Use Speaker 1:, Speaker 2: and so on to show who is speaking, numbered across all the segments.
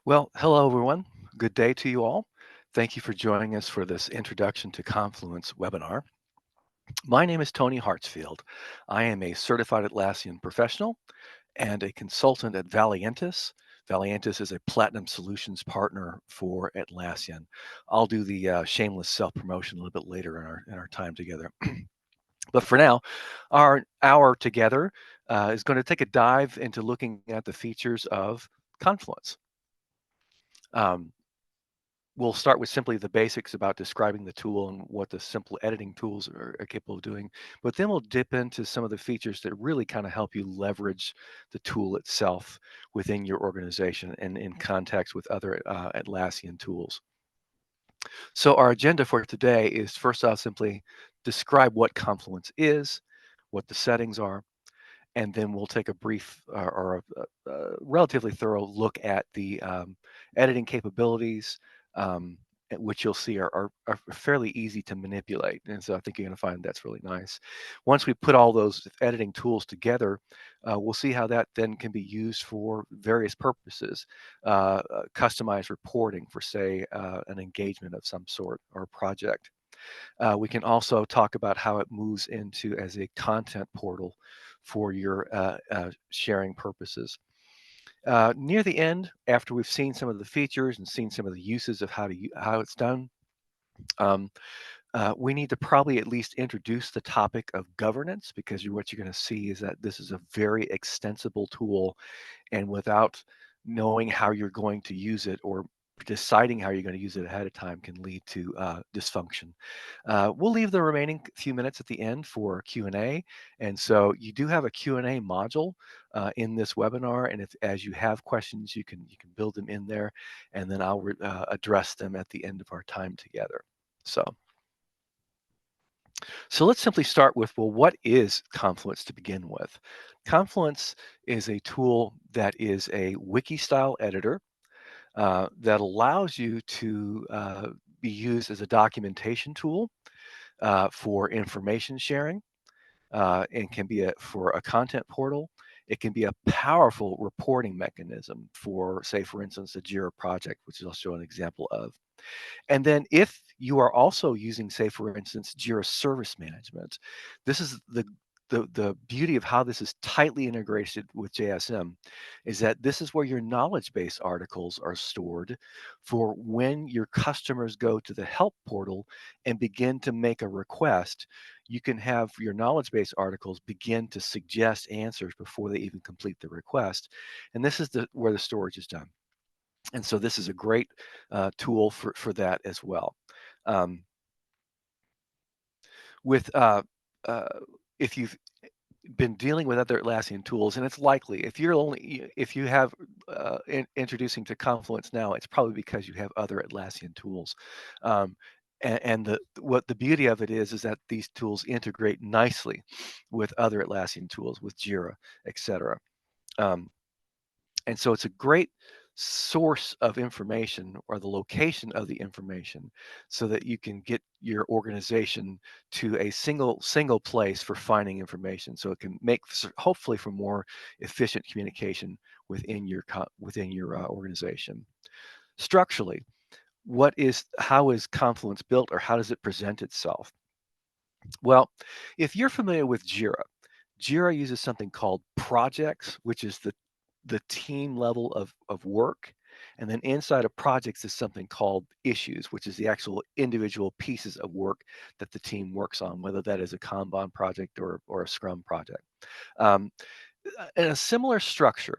Speaker 1: Well, hello everyone. Good day to you all. Thank you for joining us for this Introduction to Confluence webinar. My name is Tony Hartsfield. I am a certified Atlassian professional and a consultant at Valiantus. Valiantus is a platinum solutions partner for Atlassian. I'll do the shameless self-promotion a little bit later in our time together. But for now, our hour together is going to take a dive into looking at the features of Confluence. Um, we'll start with simply the basics about describing the tool and what the simple editing tools are capable of doing. But then we'll dip into some of the features that really kind of help you leverage the tool itself within your organization and in context with other Atlassian tools. So our agenda for today is first off simply describe what Confluence is, what the settings are, and then we'll take a brief or a relatively thorough look at the editing capabilities, which you'll see are fairly easy to manipulate. And so I think you're going to find that's really nice. Once we put all those editing tools together, we'll see how that then can be used for various purposes. Customized reporting for, say, an engagement of some sort or a project. We can also talk about how it moves into as a content portal for your sharing purposes. Near the end, after we've seen some of the features and seen some of the uses of how it's done, um, we need to probably at least introduce the topic of governance because what you're going to see is that this is a very extensible tool, and without knowing how you're going to use it or deciding how you're going to use it ahead of time can lead to dysfunction. We'll leave the remaining few minutes at the end for Q&A. And so you do have a Q&A module in this webinar. And if as you have questions, you can build them in there, and then I'll address them at the end of our time together. So let's simply start with, well, what is Confluence to begin with? Confluence is a tool that is a wiki-style editor that allows you to be used as a documentation tool for information sharing, and can be for a content portal. It can be a powerful reporting mechanism for, say, for instance, a Jira project, which I'll show an example of. And then if you are also using, say, for instance, Jira Service Management, this is the beauty of how this is tightly integrated with JSM, is that this is where your knowledge base articles are stored for when your customers go to the help portal and begin to make a request. You can have your knowledge base articles begin to suggest answers before they even complete the request. And this is where the storage is done. And so this is a great tool for that as well. Um, with uh, if you've been dealing with other Atlassian tools, and it's likely if you have introducing to Confluence now, it's probably because you have other Atlassian tools. Um, and what the beauty of it is that these tools integrate nicely with other Atlassian tools, with Jira, etc. Um, And so it's a great source of information, or the location of the information, so that you can get your organization to a single place for finding information. So it can make hopefully for more efficient communication within your organization. Structurally, how is Confluence built, or how does it present itself? Well, if you're familiar with Jira, Jira uses something called projects, which is the team level of work. And then inside of projects is something called issues, which is the actual individual pieces of work that the team works on, whether that is a Kanban project or a Scrum project. Um, in a similar structure,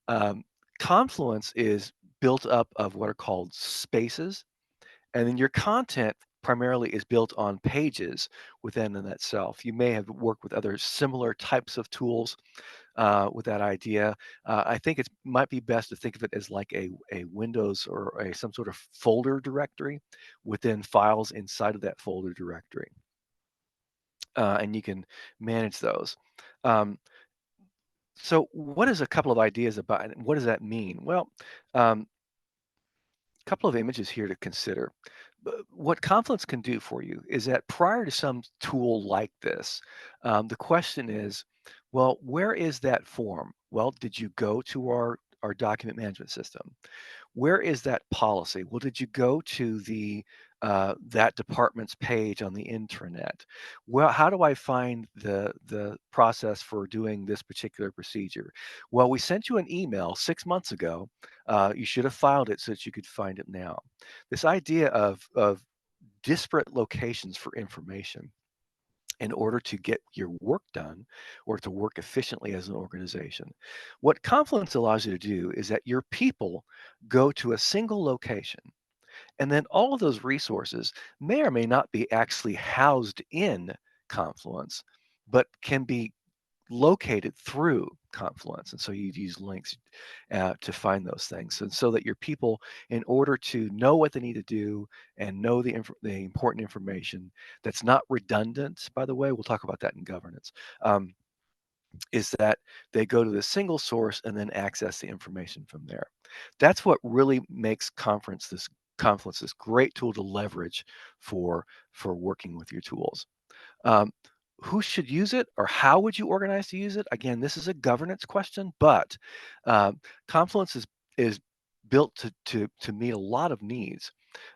Speaker 1: um, Confluence is built up of what are called spaces, and then your content primarily is built on pages within in itself. You may have worked with other similar types of tools with that idea. I think it might be best to think of it as like a Windows or some sort of folder directory within files inside of that folder directory. And you can manage those. Um, so what is a couple of ideas about it? What does that mean? Well, um, couple of images here to consider. What Confluence can do for you is that prior to some tool like this, the question is, well, where is that form? Well, did you go to our our document management system. Where is that policy? Well, did you go to the that department's page on the intranet? Well, how do I find the process for doing this particular procedure? Well, we sent you an email 6 months ago. You should have filed it so that you could find it now. This idea of disparate locations for information in order to get your work done or to work efficiently as an organization. What Confluence allows you to do is that your people go to a single location, and then all of those resources may or may not be actually housed in Confluence, but can be located through Confluence. And so you'd use links to find those things. And so that your people, in order to know what they need to do and know the important information that's not redundant, by the way, we'll talk about that in governance, is that they go to the single source and then access the information from there. That's what really makes Confluence this great tool to leverage for working with your tools. Um, who should use it or how would you organize to use it? Again, this is a governance question, but Confluence is built to meet a lot of needs.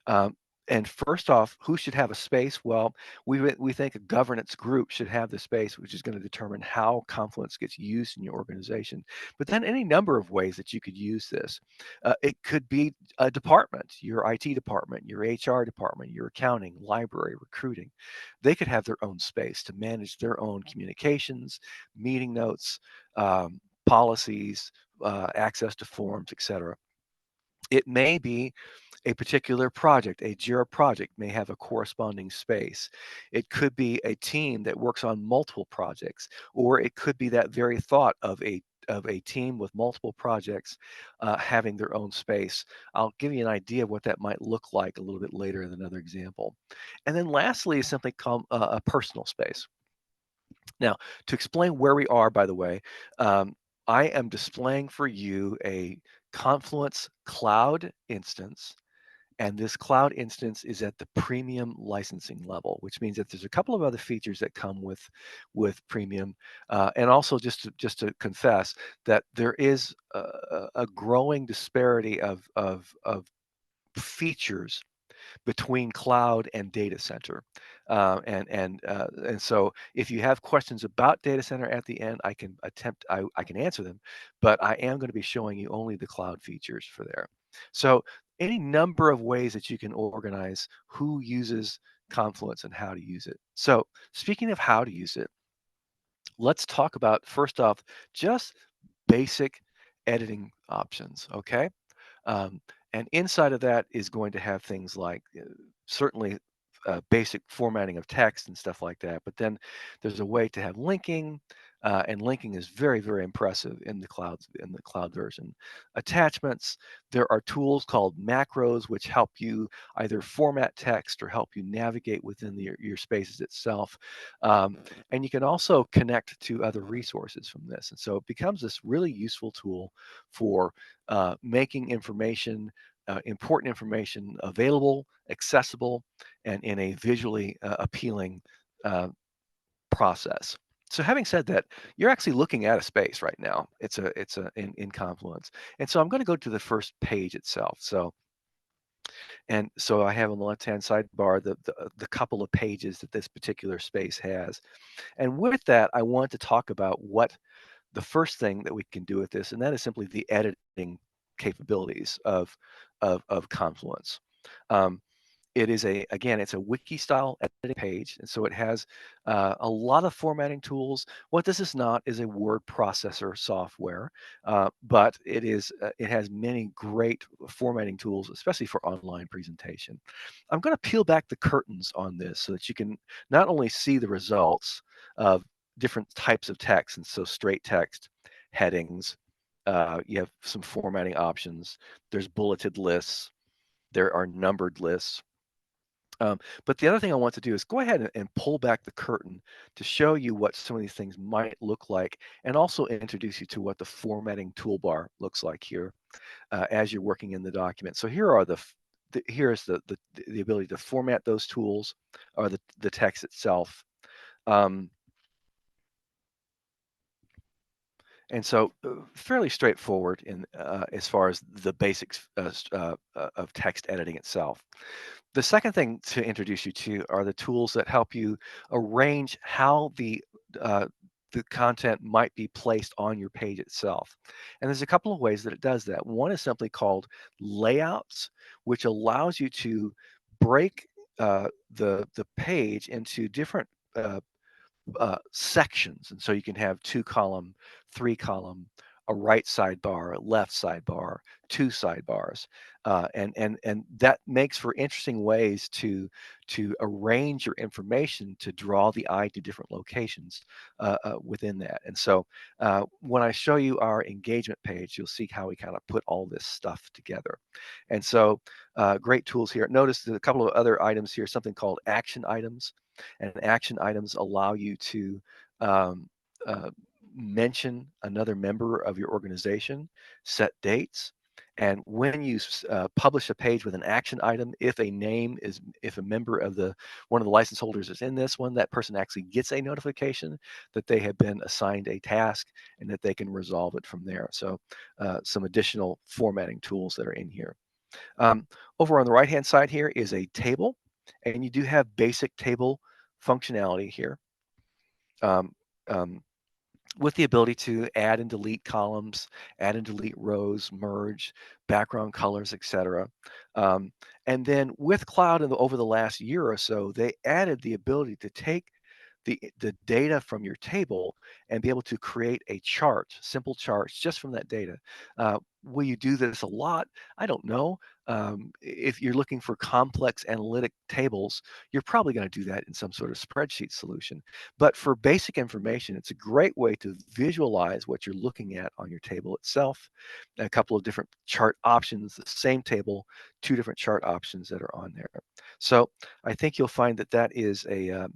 Speaker 1: Um, and first off, who should have a space? Well, we think a governance group should have the space, which is going to determine how Confluence gets used in your organization. But then any number of ways that you could use this. It could be a department, your IT department, your HR department, your accounting, library, recruiting. They could have their own space to manage their own communications, meeting notes, policies, access to forms, etc. It may be a particular project, a JIRA project may have a corresponding space. It could be a team that works on multiple projects, or it could be that very thought of a team with multiple projects having their own space. I'll give you an idea of what that might look like a little bit later in another example. And then lastly is simply called a personal space. Now, to explain where we are, by the way, I am displaying for you a Confluence cloud instance, and this cloud instance is at the premium licensing level, which means that there's a couple of other features that come with premium, and also just to confess that there is a growing disparity of features between cloud and data center. And so if you have questions about data center at the end, I can answer them, but I am going to be showing you only the cloud features for there. So any number of ways that you can organize who uses Confluence and how to use it. So speaking of how to use it, let's talk about first off, just basic editing options, okay? Um, and inside of that is going to have things like certainly basic formatting of text and stuff like that. But then there's a way to have linking, and linking is very, very impressive in the cloud version. Attachments. There are tools called macros which help you either format text or help you navigate within your spaces itself. And you can also connect to other resources from this. And so it becomes this really useful tool for making information, important information available, accessible, and in a visually appealing uh, process. So having said that, you're actually looking at a space right now. It's a in Confluence. And so I'm going to go to the first page itself. So I have on the left-hand sidebar the couple of pages that this particular space has. And with that, I want to talk about what the first thing that we can do with this, and that is simply the editing capabilities of Confluence. Um, it is again, it's a wiki style editing page, and so it has a lot of formatting tools. What this is not is a word processor software, but it has many great formatting tools, especially for online presentation. I'm going to peel back the curtains on this so that you can not only see the results of different types of text, and so straight text, headings, you have some formatting options, there's bulleted lists, there are numbered lists. But the other thing I want to do is go ahead and pull back the curtain to show you what some of these things might look like, and also introduce you to what the formatting toolbar looks like here as you're working in the document. So here are here's the ability to format those tools or the text itself. Um, And so, fairly straightforward in as far as the basics of text editing itself. The second thing to introduce you to are the tools that help you arrange how uh, the content might be placed on your page itself. And there's a couple of ways that it does that. One is simply called layouts, which allows you to break the page into different sections. And so you can have 2 column, 3 column, a right sidebar, a left sidebar, 2 sidebars, and that makes for interesting ways to arrange your information to draw the eye to different locations within that. And so when I show you our engagement page, you'll see how we kind of put all this stuff together. And so great tools here. Notice there's a couple of other items here, something called action items. And action items allow you to um, uh, mention another member of your organization, set dates, and when you publish a page with an action item, if a member of the one of the license holders is in this one, that person actually gets a notification that they have been assigned a task and that they can resolve it from there. So some additional formatting tools that are in here. Um, Over on the right-hand side here is a table, and you do have basic table functionality here um, um, with the ability to add and delete columns, add and delete rows, merge, background colors, etc. Um, and then with Cloud over the last year or so, they added the ability to take the data from your table and be able to create a chart, simple charts just from that data. Will you do this a lot? I don't know. If you're looking for complex analytic tables, you're probably going to do that in some sort of spreadsheet solution. But for basic information, it's a great way to visualize what you're looking at on your table itself. A couple of different chart options, the same table, 2 different chart options that are on there. So I think you'll find that that is a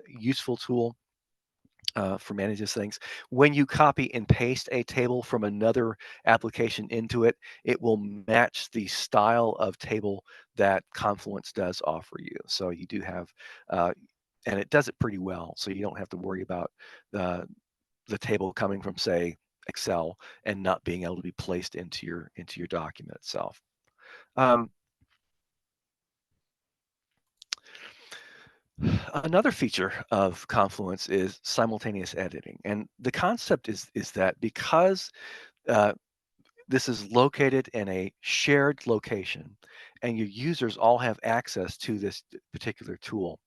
Speaker 1: useful tool for managing things. When you copy and paste a table from another application into it, it will match the style of table that Confluence does offer you. So you do have, uh, and it does it pretty well. So you don't have to worry about the table coming from, say, Excel and not being able to be placed into your document itself. Um, Another feature of Confluence is simultaneous editing, and the concept is that because uh, this is located in a shared location, and your users all have access to this particular tool.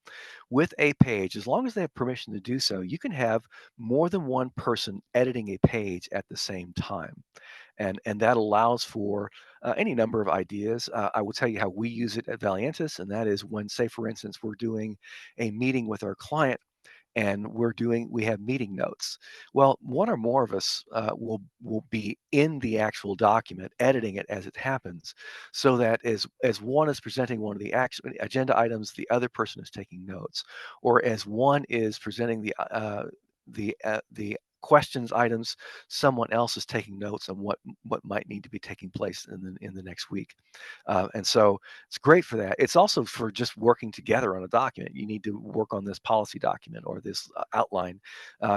Speaker 1: With a page, as long as they have permission to do so, you can have more than one person editing a page at the same time, and that allows for any number of ideas. I will tell you how we use it at Valiantis, and that is when, say, for instance, we're doing a meeting with our client and we have meeting notes. Well, one or more of us will be in the actual document editing it as it happens, so that as one is presenting one of the action agenda items, the other person is taking notes, or as one is presenting the questions items, someone else is taking notes on what might need to be taking place in the next week. And so it's great for that. It's also for just working together on a document. You need to work on this policy document or this outline.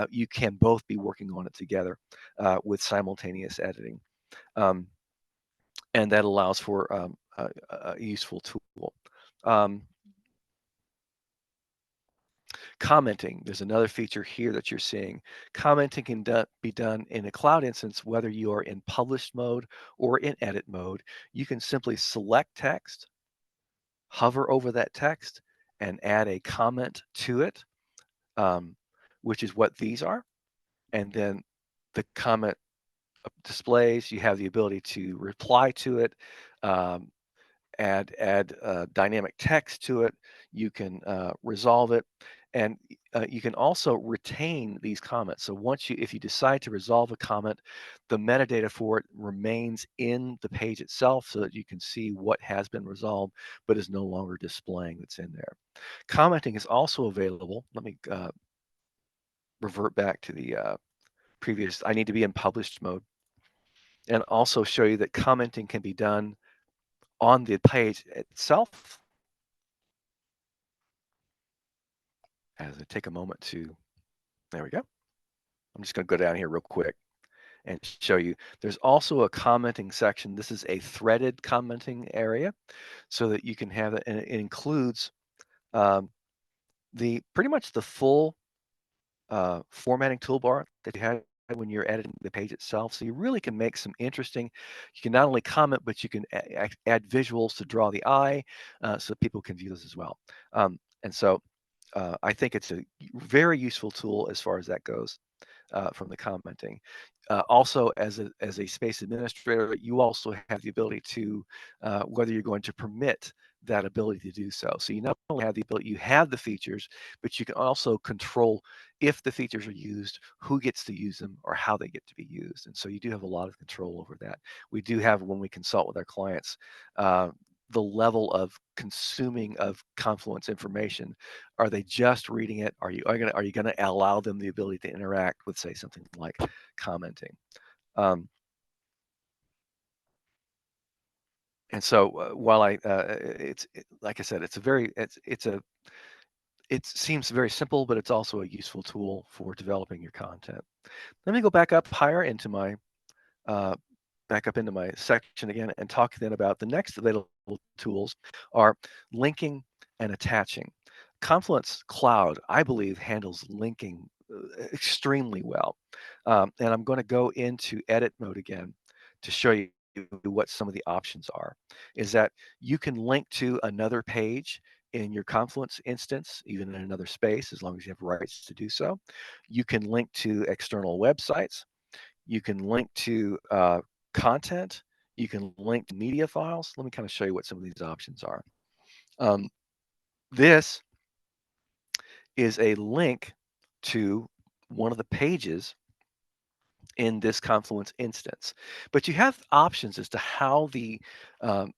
Speaker 1: You can both be working on it together with simultaneous editing. Um, and that allows for a useful tool. Um, Commenting, there's another feature here that you're seeing. Commenting can be done in a cloud instance, whether you are in published mode or in edit mode. You can simply select text, hover over that text, and add a comment to it, um, which is what these are. And then the comment displays, you have the ability to reply to it, um, add dynamic text to it. You can resolve it, and you can also retain these comments. So if you decide to resolve a comment, the metadata for it remains in the page itself, so that you can see what has been resolved, but is no longer displaying that's in there. Commenting is also available. Let me revert back to the previous. I need to be in published mode, and also show you that commenting can be done on the page itself. As I take a moment to, there we go. I'm just going to go down here real quick. and show you. There's also a commenting section. This is a threaded commenting area so that you can have it, and it includes um, the pretty much the full formatting toolbar that you had when you're editing the page itself. So you really can make some interesting, you can not only comment, but you can add visuals to draw the eye so people can view this as well. And so I think it's a very useful tool as far as that goes from the commenting. Also, as a space administrator, you also have the ability to whether you're going to permit that ability to do so. So you not only have the ability, you have the features, but you can also control if the features are used, who gets to use them, or how they get to be used. And so you do have a lot of control over that. We do have, when we consult with our clients, uh, the level of consuming of Confluence information. Are they just reading it? Are you gonna allow them the ability to interact with, say, something like commenting? Um, and so while like I said, it seems very simple, but it's also a useful tool for developing your content. Let me go back up higher into my uh, back up into my section again and talk then about the next available tools are linking and attaching. Confluence Cloud, I believe, handles linking extremely well. And I'm going to go into edit mode again to show you what some of the options are. Is that you can link to another page in your Confluence instance, even in another space, as long as you have rights to do so. You can link to external websites. You can link to content. You can link to media files. Let me kind of show you what some of these options are. Um, this is a link to one of the pages in this Confluence instance. But you have options as to how the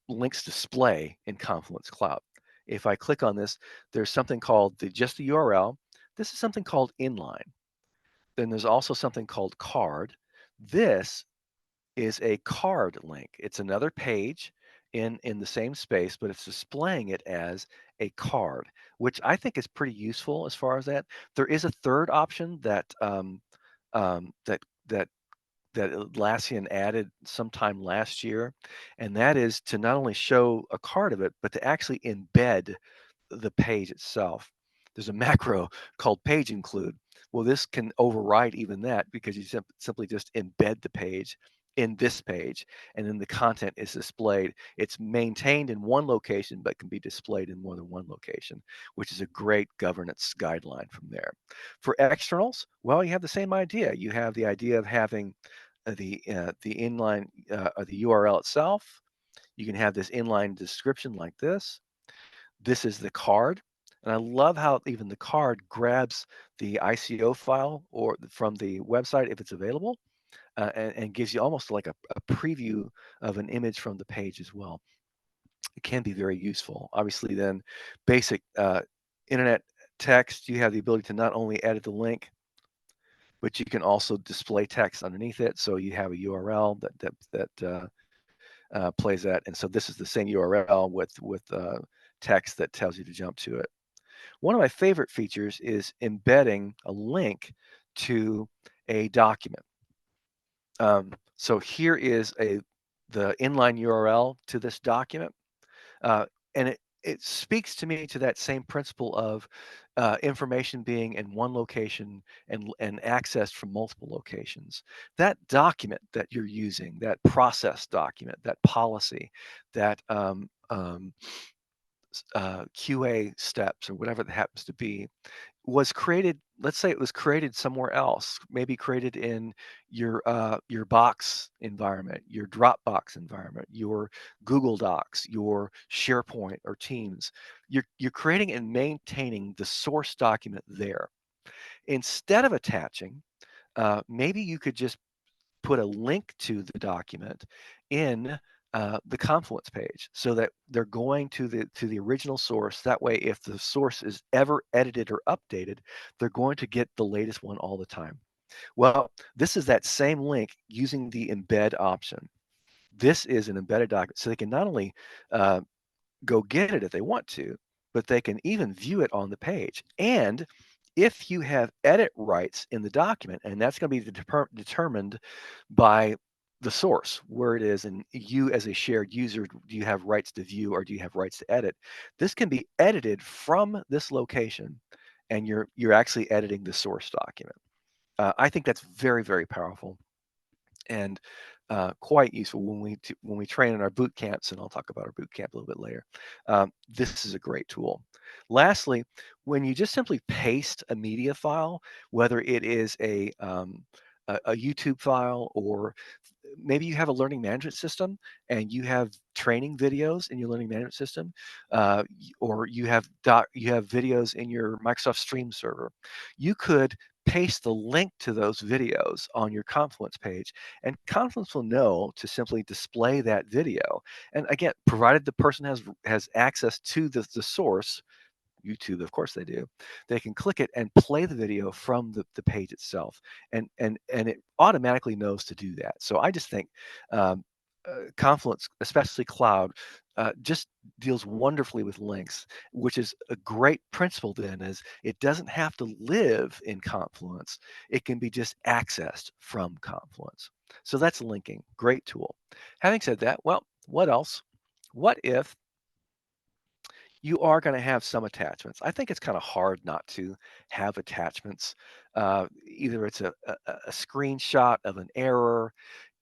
Speaker 1: links display in Confluence Cloud. If I click on this, there's something called just the URL. This is something called inline. Then there's also something called card. This is a card link. It's another page in the same space, but it's displaying it as a card, which I think is pretty useful as far as that. There is a third option that that that Atlassian added sometime last year, and that is to not only show a card of it, but to actually embed the page itself. There's a macro called page include. Well, this can override even that because you simply just embed the page in this page, and then the content is displayed. It's maintained in one location, but can be displayed in more than one location, which is a great governance guideline from there. For externals, well, you have the same idea. You have the idea of having the inline or the URL itself. You can have this inline description like this. This is the card. And I love how even the card grabs the ICO file or from the website if it's available, and gives you almost like a preview of an image from the page as well. It can be very useful. Obviously, then basic internet text, you have the ability to not only edit the link, but you can also display text underneath it. So you have a URL that plays that, and so this is the same URL with text that tells you to jump to it. One of my favorite features is embedding a link to a document. So here is the inline URL to this document, uh, and it speaks to me to that same principle of information being in one location and accessed from multiple locations. That document that you're using, that process document, that policy, that QA steps or whatever that happens to be, was created, let's say it was created somewhere else, maybe created in your Box environment, your Dropbox environment, your Google Docs, your SharePoint or Teams. You're creating and maintaining the source document there. Instead of attaching, maybe you could just put a link to the document in the Confluence page so that they're going to the original source. That way, if the source is ever edited or updated, they're going to get the latest one all the time. Well, this is that same link using the embed option. This is an embedded document, so they can not only uh, go get it if they want to, but they can even view it on the page. And If you have edit rights in the document, and that's going to be determined by the source, where it is, and you as a shared user, do you have rights to view or do you have rights to edit? This can be edited from this location, and you're actually editing the source document. I think that's very, very powerful and quite useful when we train in our boot camps, and I'll talk about our boot camp a little bit later. This is a great tool. Lastly, when you just simply paste a media file, whether it is a YouTube file, or maybe you have a learning management system and you have training videos in your learning management system, or you have videos in your Microsoft Stream server, you could paste the link to those videos on your Confluence page, and Confluence will know to simply display that video. And again, provided the person has access to the source, YouTube, of course they do, they can click it and play the video from the page itself, and it automatically knows to do that. So I just think um, Confluence, especially cloud, just deals wonderfully with links, which is a great principle. Then is it doesn't have to live in Confluence; it can be just accessed from Confluence. So that's linking. Great tool. Having said that, well, what else? What if you are going to have some attachments? I think it's kind of hard not to have attachments. Either it's a screenshot of an error,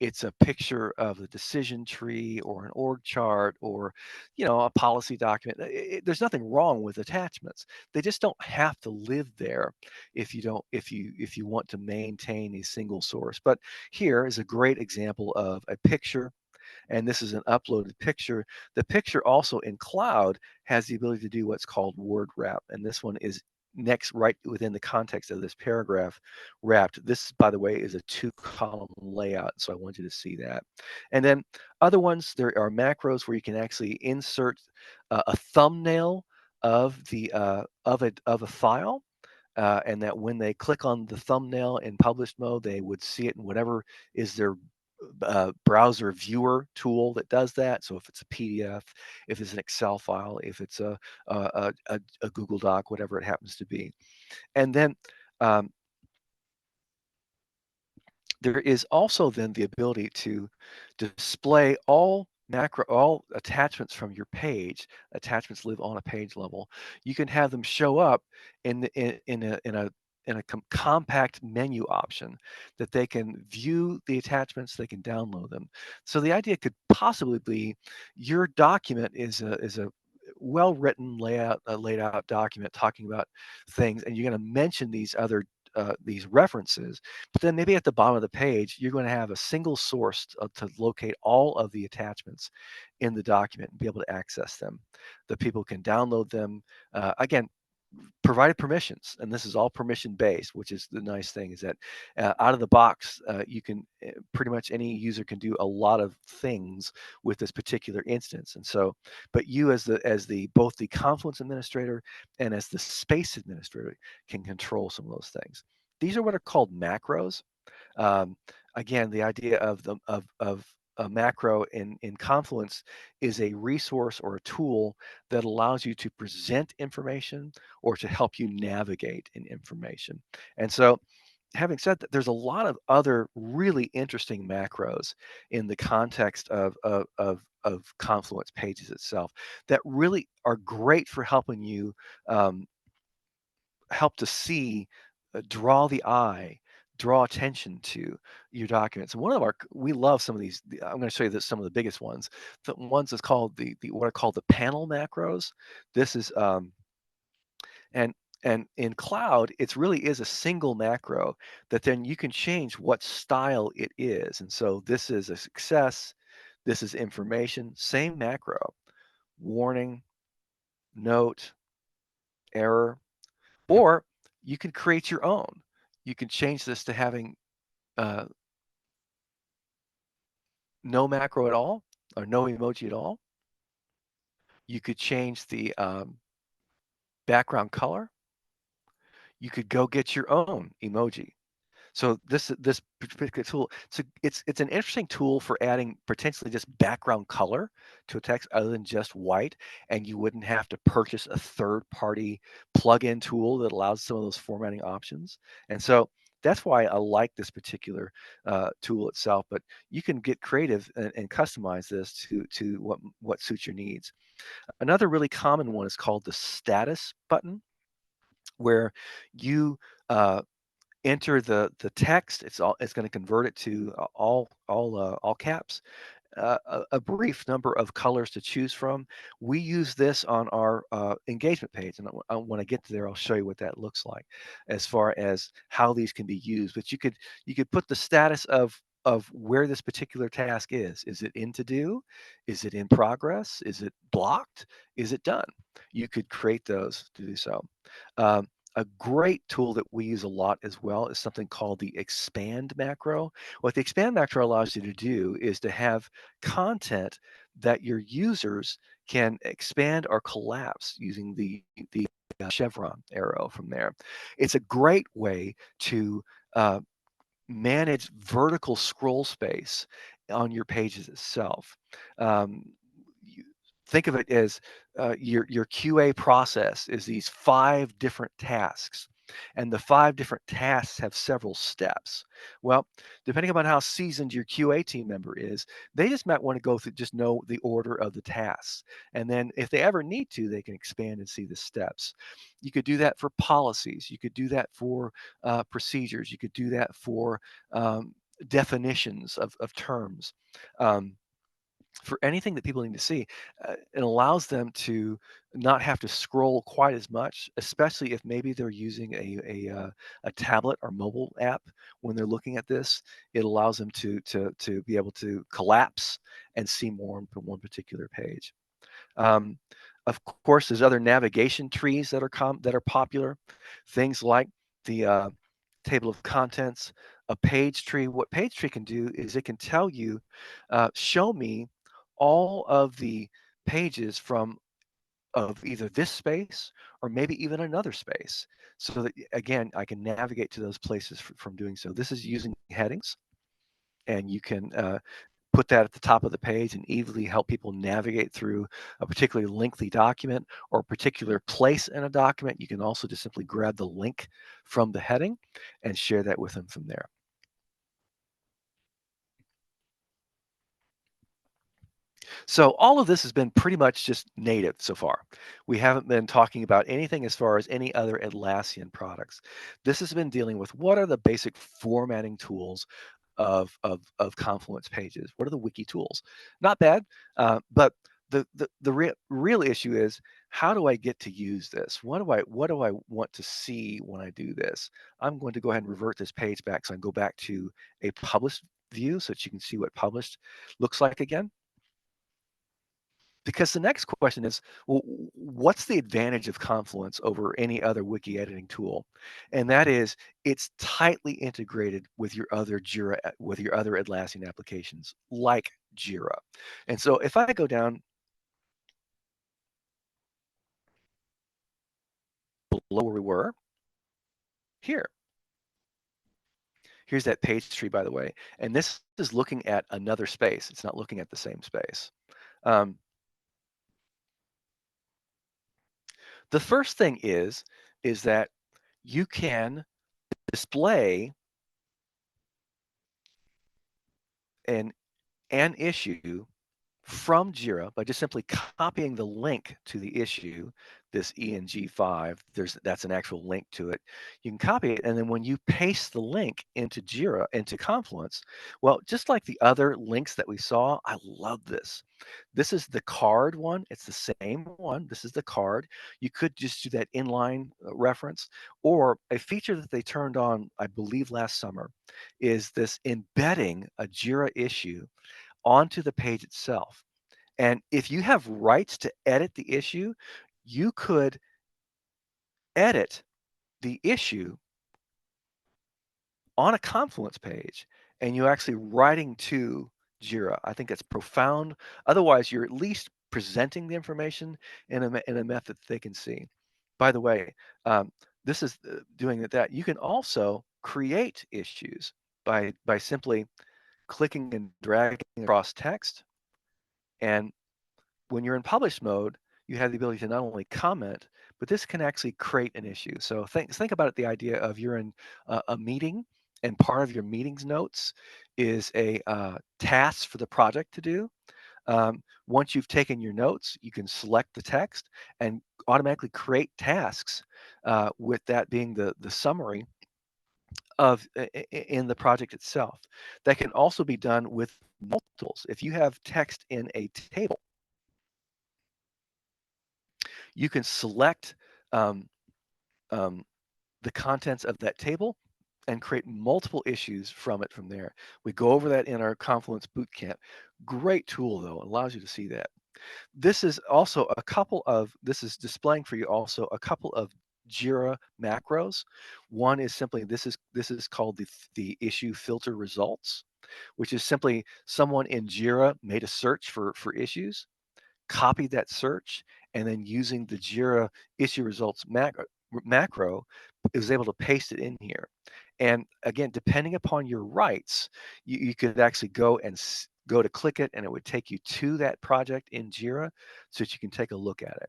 Speaker 1: it's a picture of a decision tree or an org chart, or a policy document. There's nothing wrong with attachments. They just don't have to live there if you don't if you want to maintain a single source. But here is a great example of a picture, and this is an uploaded picture. The picture also in cloud has the ability to do what's called word wrap, and this one is next right within the context of this paragraph wrapped. This, by the way, is a 2-column layout, so I want you to see that. And then other ones, there are macros where you can actually insert a thumbnail of the of a file, and that when they click on the thumbnail in published mode, they would see it in whatever is their browser viewer tool that does that. So if it's a PDF, if it's an Excel file, if it's a Google Doc, whatever it happens to be. And then um, there is also then the ability to display all attachments from your page. Attachments live on a page level. You can have them show up in a compact menu option that they can view the attachments, they can download them. So the idea could possibly be your document is a well written laid out document talking about things, and you're going to mention these references, but then maybe at the bottom of the page, you're going to have a single source to locate all of the attachments in the document and be able to access them. The people can download them. Again, provided permissions, and this is all permission based, which is the nice thing, is that out of the box, you can pretty much any user can do a lot of things with this particular instance. And so, but you as the both the Confluence administrator and as the space administrator can control some of those things. These are what are called macros. um, Again, the idea of a macro in Confluence is a resource or a tool that allows you to present information or to help you navigate in information. And so, having said that, there's a lot of other really interesting macros in the context of Confluence pages itself that really are great for helping you um, help to see, draw the eye, draw attention to your documents. And one of our we love some of these. I'm going to show you some of the biggest ones. The ones that's called the what are called the panel macros. This is and and in cloud, it really is a single macro that then you can change what style it is. And so this is a success. This is information. Same macro. Warning, note, error. Or you can create your own. You can change this to having uh, no macro at all or no emoji at all. You could change the background color. You could go get your own emoji. So this particular tool, so it's an interesting tool for adding potentially just background color to a text other than just white, and you wouldn't have to purchase a third-party plug-in tool that allows some of those formatting options. And so that's why I like this particular tool itself. But you can get creative and customize this to what suits your needs. Another really common one is called the status button, where you enter the text. It's going to convert it to all caps. A brief number of colors to choose from. We use this on our engagement page, and when I get to there, I'll show you what that looks like as far as how these can be used. But you could put the status of where this particular task is. Is it in to do? Is it in progress? Is it blocked? Is it done? You could create those to do so. Um, a great tool that we use a lot as well is something called the expand macro. What the expand macro allows you to do is to have content that your users can expand or collapse using the chevron arrow from there. It's a great way to uh, manage vertical scroll space on your pages itself. Um, you think of it as your QA process is these 5 different tasks, and the 5 different tasks have several steps. Well, depending upon how seasoned your QA team member is, they just might want to go through, just know the order of the tasks. And then if they ever need to, they can expand and see the steps. You could do that for policies. You could do that for procedures. You could do that for definitions of terms. Um, for anything that people need to see, it allows them to not have to scroll quite as much, especially if maybe they're using a tablet or mobile app when they're looking at this. It allows them to be able to collapse and see more on one particular page. Um, of course, there's other navigation trees that are popular. Things like the table of contents, a page tree. What page tree can do is it can tell you, show me all of the pages from of either this space or maybe even another space, so that again I can navigate to those places from doing so. This is using headings, and you can put that at the top of the page and easily help people navigate through a particularly lengthy document or a particular place in a document. You can also just simply grab the link from the heading and share that with them from there. So all of this has been pretty much just native so far. We haven't been talking about anything as far as any other Atlassian products. This has been dealing with what are the basic formatting tools of Confluence pages. What are the wiki tools? Not bad, but the real issue is, how do I get to use this? What do I want to see when I do this? I'm going to go ahead and revert this page back, so I can go back to a published view so that you can see what published looks like again. Because the next question is, well, what's the advantage of Confluence over any other wiki editing tool? And that is, it's tightly integrated with your other with your other Atlassian applications, like Jira. And so if I go down below where we were, here, here's that page tree, by the way. And this is looking at another space. It's not looking at the same space. Um, the first thing is that you can display an an issue from Jira by just simply copying the link to the issue, this ENG5. That's an actual link to it. You can copy it, and then when you paste the link into Jira, into Confluence, well, just like the other links that we saw, I love this. This is the card one. It's the same one. This is the card. You could just do that inline reference, or a feature that they turned on, I believe, last summer, is this embedding a Jira issue onto the page itself. And if you have rights to edit the issue, you could edit the issue on a Confluence page, and you're actually writing to Jira. I think that's profound. Otherwise, you're at least presenting the information in a method that they can see. By the way, this is doing that. You can also create issues by simply clicking and dragging across text. And when you're in publish mode, you have the ability to not only comment, but this can actually create an issue. So think about it, the idea of you're in a meeting, and part of your meeting's notes is a task for the project to do. Once you've taken your notes, you can select the text and automatically create tasks, with that being the summary of in the project itself. That can also be done with multiples. If you have text in a table, you can select um, um, the contents of that table and create multiple issues from it from there. We go over that in our Confluence bootcamp. Great tool though, it allows you to see that. This is displaying for you also a couple of Jira macros. One is simply this is called the issue filter results, which is simply someone in Jira made a search for issues, copied that search, and then using the Jira issue results macro is able to paste it in here. And again, depending upon your rights, you could actually go and go to click it, and it would take you to that project in Jira so that you can take a look at it.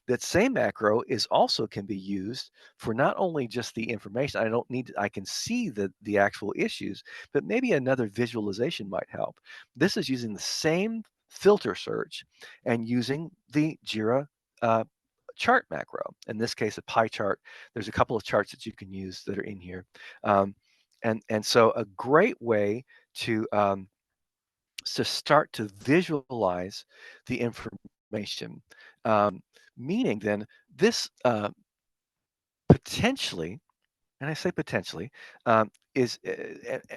Speaker 1: That same macro is also can be used for not only just the information. I can see the actual issues, but maybe another visualization might help. This is using the same filter search and using the Jira uh, chart macro. In this case, a pie chart. There's a couple of charts that you can use that are in here. Um, and so a great way to start to visualize the information. Um, Meaning then this potentially, and I say potentially, is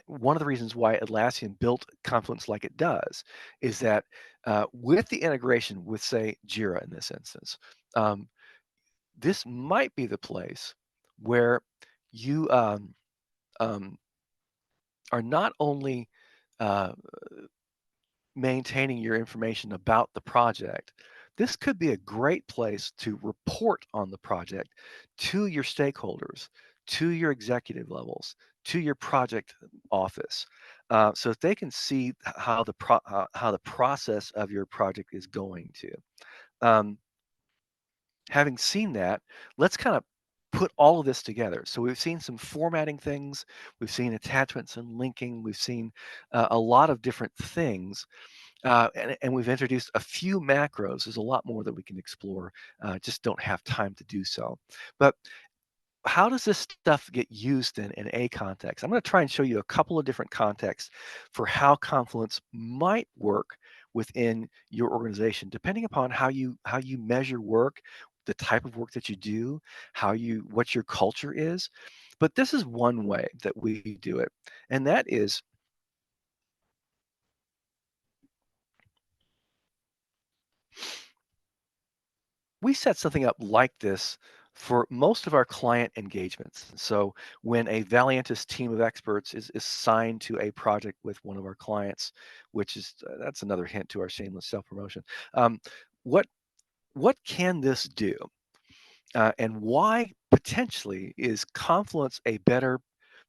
Speaker 1: one of the reasons why Atlassian built Confluence like it does, is that with the integration with, say, Jira in this instance, um, this might be the place where you um, are not only uh, maintaining your information about the project. This could be a great place to report on the project to your stakeholders, to your executive levels, to your project office, so that they can see how the process of your project is going to. Um, Having seen that, let's kind of put all of this together. So we've seen some formatting things, we've seen attachments and linking, we've seen a lot of different things, and we've introduced a few macros. There's a lot more that we can explore. Just don't have time to do so. But how does this stuff get used in a context? I'm going to try and show you a couple of different contexts for how Confluence might work within your organization, depending upon how you measure work, the type of work that you do, what your culture is. But this is one way that we do it, and that is we set something up like this for most of our client engagements. So when a Valiantus team of experts is assigned to a project with one of our clients, which is that's another hint to our shameless self-promotion. Um, what what can this do? And why potentially is Confluence a better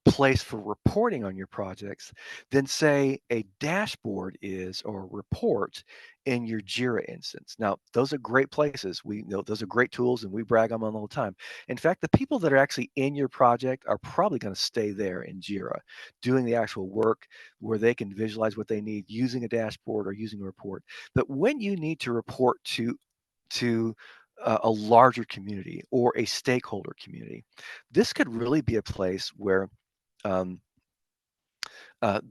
Speaker 1: place for reporting on your projects than, say, a dashboard is or a report in your Jira instance? Now, those are great places. We know those are great tools and we brag on them all the time. In fact, the people that are actually in your project are probably going to stay there in Jira doing the actual work where they can visualize what they need using a dashboard or using a report. But when you need to report to a larger community or a stakeholder community, this could really be a place where um,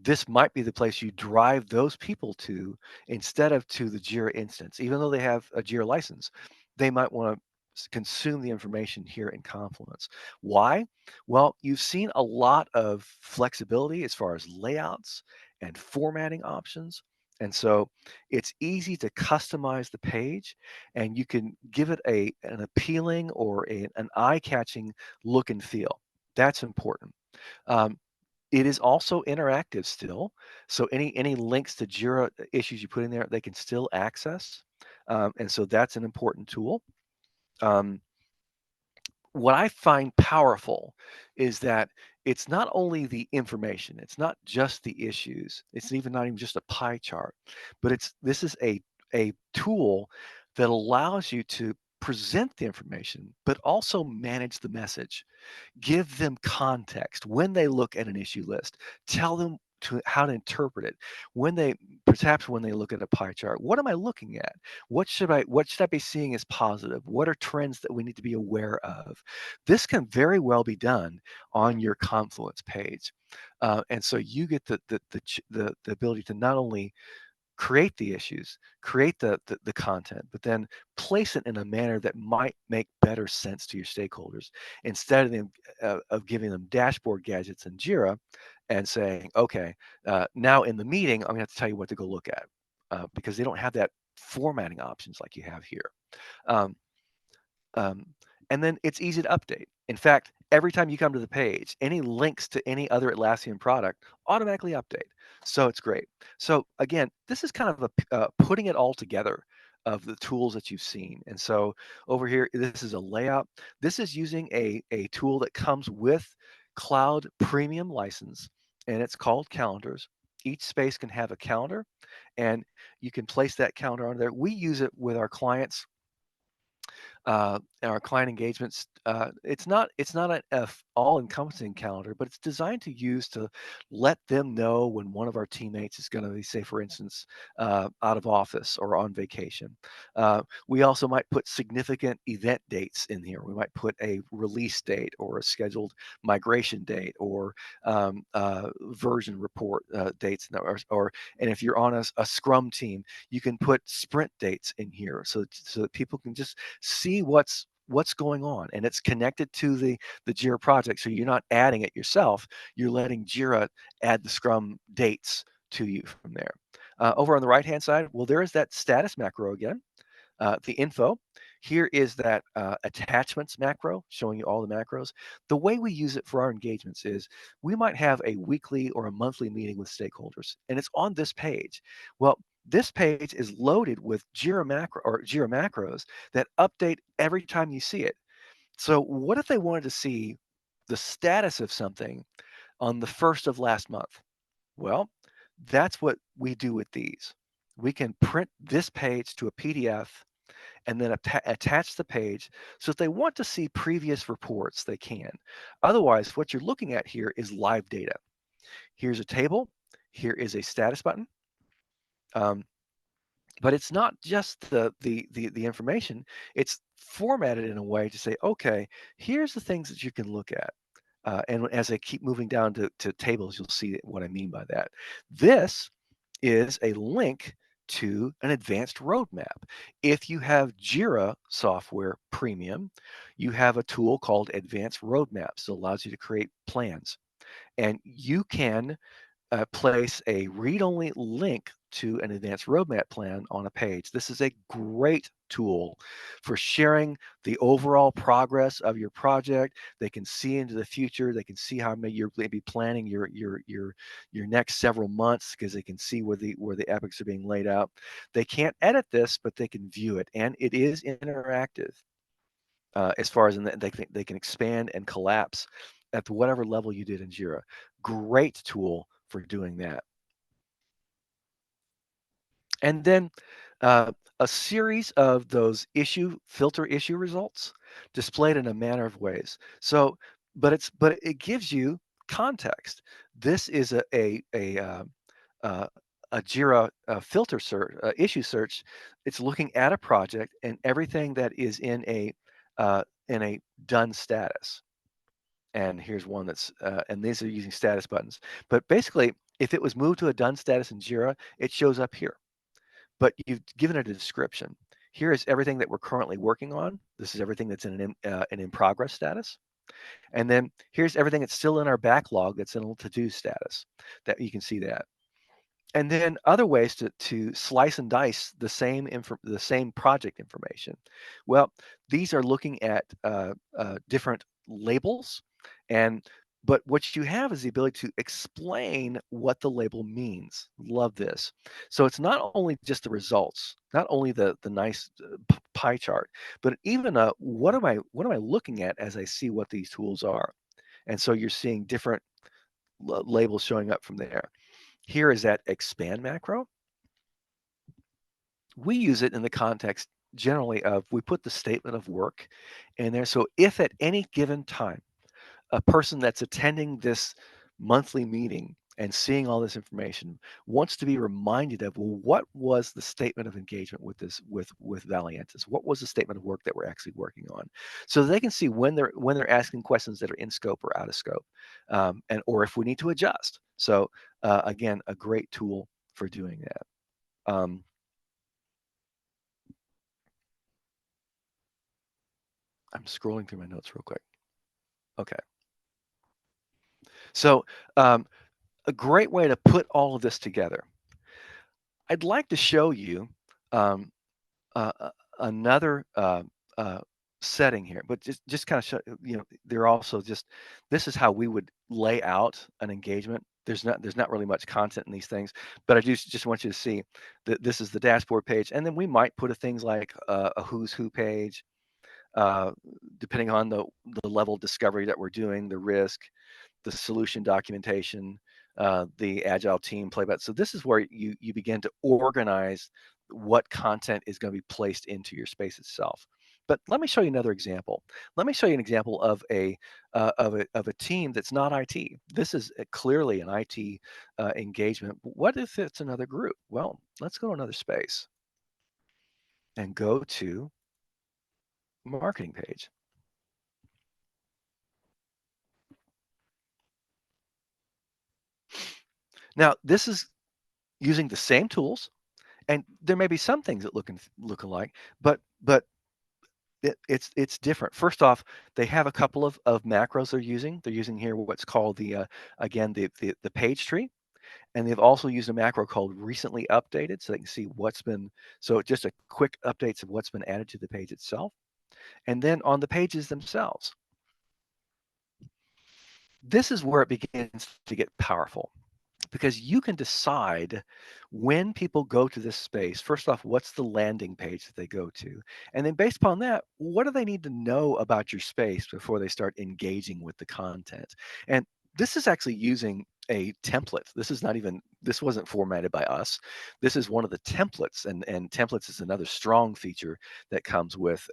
Speaker 1: this might be the place you drive those people to instead of to the Jira instance. Even though they have a Jira license, they might want to consume the information here in Confluence. Why? Well, you've seen a lot of flexibility as far as layouts and formatting options. And so it's easy to customize the page, and you can give it an appealing or an eye-catching look and feel. That's important. Um, it is also interactive still, so any links to Jira issues you put in there, they can still access, and so that's an important tool. Um, what I find powerful is that it's not only the information, it's not just the issues, it's even not even just a pie chart, but this is a tool that allows you to present the information, but also manage the message. Give them context when they look at an issue list. Tell them how to interpret it. When they perhaps when they look at a pie chart, what am I looking at? What should I be seeing as positive? What are trends that we need to be aware of? This can very well be done on your Confluence page. And so you get the ability to not only create the issues, create the content, but then place it in a manner that might make better sense to your stakeholders instead of of giving them dashboard gadgets in Jira and saying, okay, now in the meeting, I'm gonna have to tell you what to go look at because they don't have that formatting options like you have here. Um, um, and then it's easy to update. In fact, every time you come to the page, any links to any other Atlassian product automatically update. So it's great. So again, this is kind of putting it all together of the tools that you've seen. And so over here, this is a layout. This is using a tool that comes with Cloud Premium license, and it's called Calendars. Each space can have a calendar, and you can place that calendar on there. We use it with our clients our client engagements. It's not an all-encompassing calendar, but it's designed to use to let them know when one of our teammates is going to be, say, for instance, out of office or on vacation. We also might put significant event dates in here. We might put a release date or a scheduled migration date or version report dates, and if you're on a Scrum team, you can put sprint dates in here so that people can just see what's going on, and it's connected to the Jira project, so you're not adding it yourself. You're letting Jira add the Scrum dates to you from there. Over on the right hand side, well, there is that status macro again, the info. Here is that attachments macro showing you all the macros. The way we use it for our engagements is we might have a weekly or a monthly meeting with stakeholders, and it's on this page. Well, this page is loaded with Jira macros that update every time you see it. So what if they wanted to see the status of something on the first of last month? Well, that's what we do with these. We can print this page to a PDF and then attach the page. So if they want to see previous reports, they can. Otherwise, what you're looking at here is live data. Here's a table. Here is a status button. Um, but it's not just the information. It's formatted in a way to say, okay, here's the things that you can look at. And as I keep moving down to tables, you'll see what I mean by that. This is a link to an advanced roadmap. If you have Jira software premium, you have a tool called Advanced Roadmaps that allows you to create plans. And you can place a read-only link to an advanced roadmap plan on a page. This is a great tool for sharing the overall progress of your project. They can see into the future. They can see how you're maybe planning your next several months because they can see where the epics are being laid out. They can't edit this, but they can view it, and it is interactive as far as they can expand and collapse at whatever level you did in Jira. Great tool for doing that. And then a series of those filter issue results displayed in a manner of ways. So, but it gives you context. This is uh, a Jira filter search, issue search. It's looking at a project and everything that is in a done status. And here's one and these are using status buttons. But basically, if it was moved to a done status in Jira, it shows up here, but you've given it a description. Here is everything that we're currently working on. This is everything that's in an in progress status. And then here's everything that's still in our backlog that's in a to-do status. That you can see that. And then other ways to slice and dice the same project information. Well, these are looking at different labels, and but what you have is the ability to explain what the label means. Love this. So it's not only just the results, not only the nice pie chart, but even what am I looking at as I see what these tools are. And so you're seeing different labels showing up from there. Here is that expand macro. We use it in the context generally of we put the statement of work in there. So if at any given time, a person that's attending this monthly meeting and seeing all this information wants to be reminded of, well, what was the statement of engagement with this with Valiantis? What was the statement of work that we're actually working on? So they can see when they're asking questions that are in scope or out of scope, and or if we need to adjust. So again, a great tool for doing that. I'm scrolling through my notes real quick. Okay. So a great way to put all of this together. I'd like to show you um, another setting here, but just kind of show, they're also just, this is how we would lay out an engagement. There's not really much content in these things, but I just want you to see that this is the dashboard page, and then we might put things like a who's who page, uh, depending on the level of discovery that we're doing, the risk, the solution documentation, the agile team playback. So this is where you begin to organize what content is going to be placed into your space itself. But let me show you another example. Let me show you an example of a team that's not IT. This is clearly an IT engagement. What if it's another group? Well, let's go to another space and go to marketing page. Now, this is using the same tools, and there may be some things that look alike, but it's different. First off, they have a couple of macros they're using. They're using here what's called again the page tree, and they've also used a macro called recently updated, so they can see what's been. So just a quick updates of what's been added to the page itself, and then on the pages themselves. This is where it begins to get powerful, because you can decide when people go to this space. First off, what's the landing page that they go to? And then based upon that, what do they need to know about your space before they start engaging with the content? And this is actually using a template. This wasn't formatted by us. This is one of the templates, and templates is another strong feature that comes with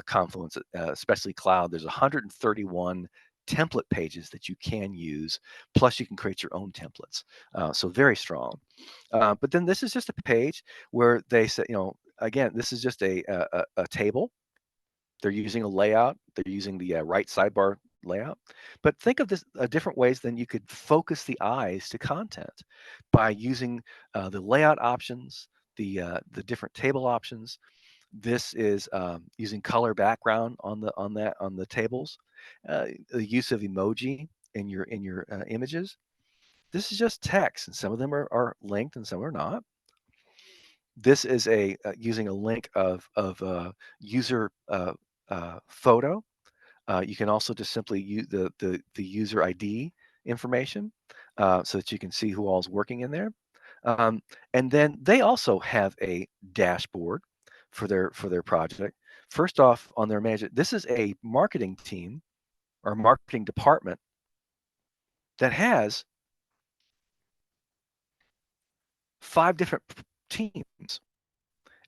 Speaker 1: Confluence, especially cloud. There's 131 template pages that you can use. Plus, you can create your own templates. So very strong. But then this is just a page where they say, again, this is just a table. They're using a layout. They're using the right sidebar layout. But think of this different ways than you could focus the eyes to content by using the layout options, the different table options. This is using color background on the tables, the use of emoji in your images. This is just text, and some of them are linked and some are not. This is using a link of user photo. You can also just simply use the user ID information, so that you can see who all is working in there. Um, and then they also have a dashboard for their project. First off, on their management, this is a marketing team or marketing department that has 5 different teams,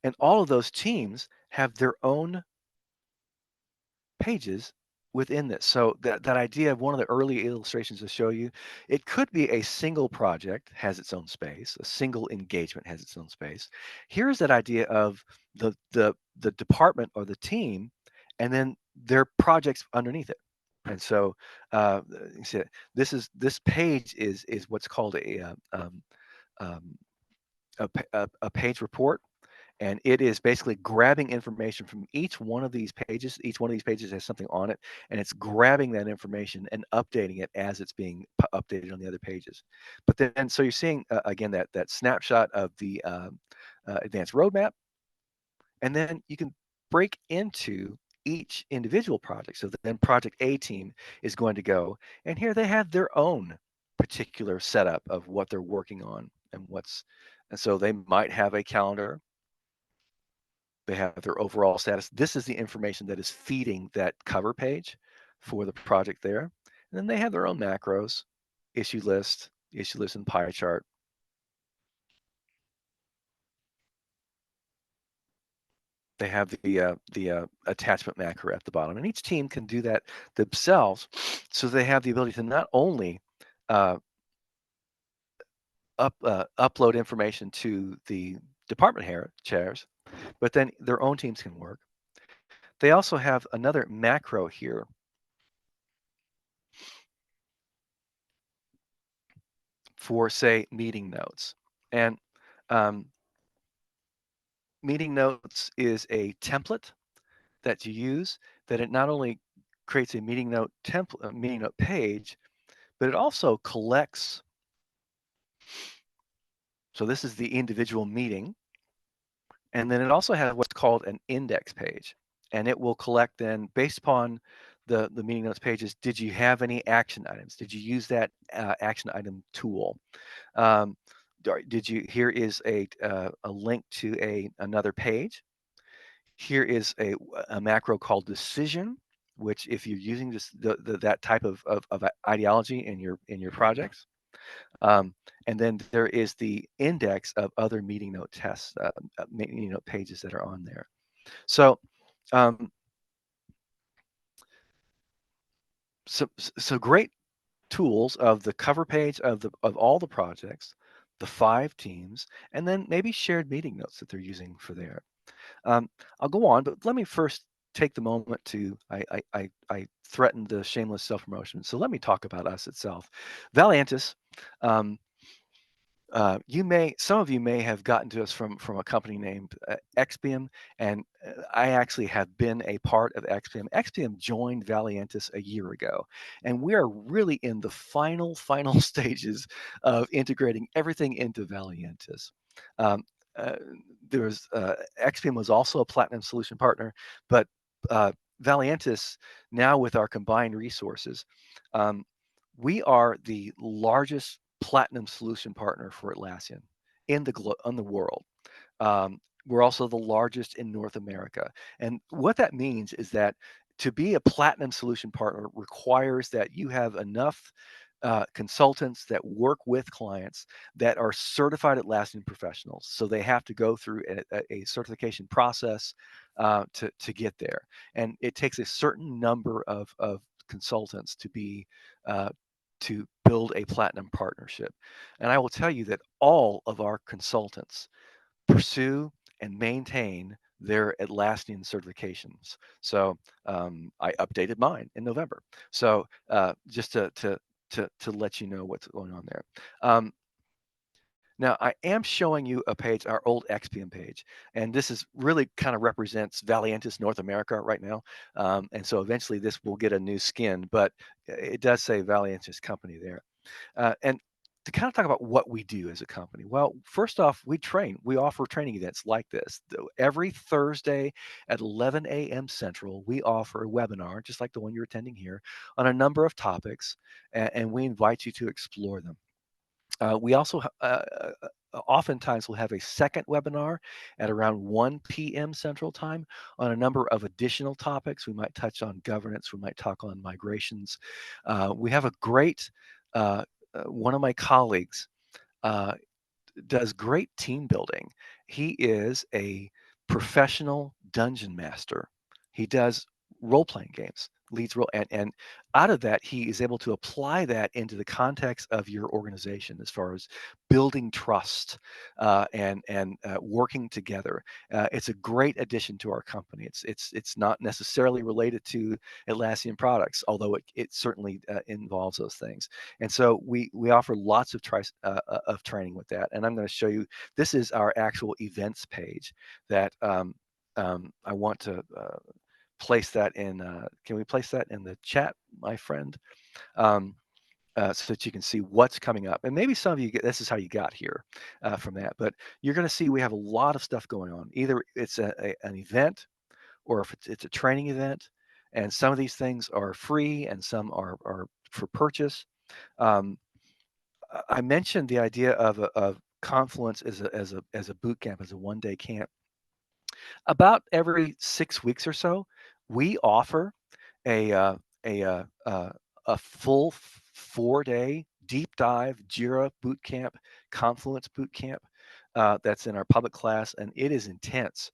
Speaker 1: and all of those teams have their own pages within this. So that idea of one of the early illustrations to show you, it could be a single project has its own space, a single engagement has its own space. Here's that idea of the department or the team, and then their projects underneath it. And so you see, this page is what's called um, a page report, and it is basically grabbing information from each one of these pages. Each one of these pages has something on it, and it's grabbing that information and updating it as it's being updated on the other pages. But then, so you're seeing again that snapshot of the advanced roadmap, and then you can break into each individual project. So then project A team is going to go, and here they have their own particular setup of what they're working on and so they might have a calendar. They have their overall status. This is the information that is feeding that cover page for the project there. And then they have their own macros, issue list and pie chart. They have the attachment macro at the bottom, and each team can do that themselves, so they have the ability to not only uh, upload information to the department chairs, but then their own teams can work. They also have another macro here for, say, meeting notes. And um, meeting notes is a template that you use that it not only creates a meeting note template, a meeting note page, but it also collects. So this is the individual meeting. And then it also has what's called an index page. And it will collect then, based upon the meeting notes pages, did you have any action items? Did you use that action item tool? Um, did you, here is a link to another page. Here is a macro called decision, which if you're using this, that type of ideology in your projects. Um, and then there is the index of other meeting note tests, meeting note pages that are on there. So, um, so great tools of the cover page of all the projects, the 5 teams, and then maybe shared meeting notes that they're using for there. I'll go on, but let me first take the moment to I threatened the shameless self-promotion. So let me talk about us itself. Valiantis, um, some of you may have gotten to us from a company named Expium, and I actually have been a part of Expium. Expium joined Valiantis a year ago, and we are really in the final stages of integrating everything into Valiantis. Um, uh, Expium was also a platinum solution partner, but uh, Valiantis, now with our combined resources, um, we are the largest platinum solution partner for Atlassian in the world. Um, we're also the largest in North America. And what that means is that to be a platinum solution partner requires that you have enough consultants that work with clients that are certified Atlassian professionals. So they have to go through a certification process to get there. And it takes a certain number of consultants to be to build a platinum partnership. And I will tell you that all of our consultants pursue and maintain their Atlassian certifications. So I updated mine in November. So just to let you know what's going on there. Now I am showing you a page, our old XPM page, and this is really kind of represents Valiantis North America right now. And so eventually this will get a new skin, but it does say Valiantis company there. And to kind of talk about what we do as a company, well, first off, we train. We offer training events like this. Every Thursday at 11 a.m. Central, we offer a webinar, just like the one you're attending here, on a number of topics, and we invite you to explore them. We also oftentimes will have a second webinar at around 1 p.m. Central Time on a number of additional topics. We might touch on governance, we might talk on migrations. We have a great, one of my colleagues uh, does great team building. He is a professional dungeon master. He does role playing games, leads role, and out of that, he is able to apply that into the context of your organization as far as building trust and working together. It's a great addition to our company. It's not necessarily related to Atlassian products, although it certainly involves those things. And so we offer lots of training with that. And I'm going to show you. This is our actual events page that I want to place that in. Can we place that in the chat, my friend? Um, so that you can see what's coming up. And maybe some of you get this is how you got here from that. But you're going to see we have a lot of stuff going on. Either it's an event, or if it's a training event. And some of these things are free, and some are for purchase. Um, I mentioned the idea of Confluence as a boot camp, as a 1-day camp. About every 6 weeks or so, we offer a a full 4-day deep dive Jira boot camp, Confluence boot camp. That's in our public class, and it is intense.